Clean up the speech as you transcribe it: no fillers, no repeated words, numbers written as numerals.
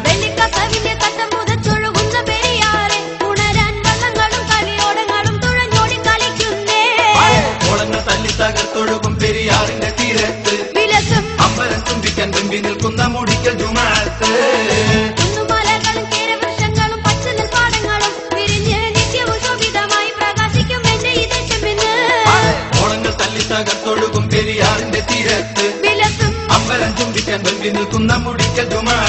വെള്ളിക്കസവിന്റെ തട്ടം മുതച്ചൊഴുകുന്ന പെരിയാറെ ഉണരാൻ വള്ളങ്ങളും കളിയോടങ്ങളും തുഴഞ്ഞോടി കളിക്കുന്നേ. ഓളങ്ങൾ തല്ലി തകർത്തൊഴുകും പെരിയാറിന്റെ തീരത്ത് വിലസും അമ്പലം ചുംബിക്കാൻ വെമ്പി നിൽക്കുന്ന മുടിക്കൽ ജുമാഅത്ത്. കുന്നുമലകളും കേരവൃക്ഷങ്ങളും പച്ചനെൽപ്പാടങ്ങളും വിരിഞ്ഞ് നിത്യവും ശോഭിതമായി പ്രകാശിക്കും എന്റെ ഈ ദേശം ഇന്ന്. ഓളങ്ങൾ തല്ലി തകർത്തൊഴുകും പെരിയാറിന്റെ തീരത്ത് വിലസും അമ്പലം ചുംബിക്കാൻ വെമ്പി നിൽക്കുന്ന മുടിക്കൽ ജുമാഅത്ത്.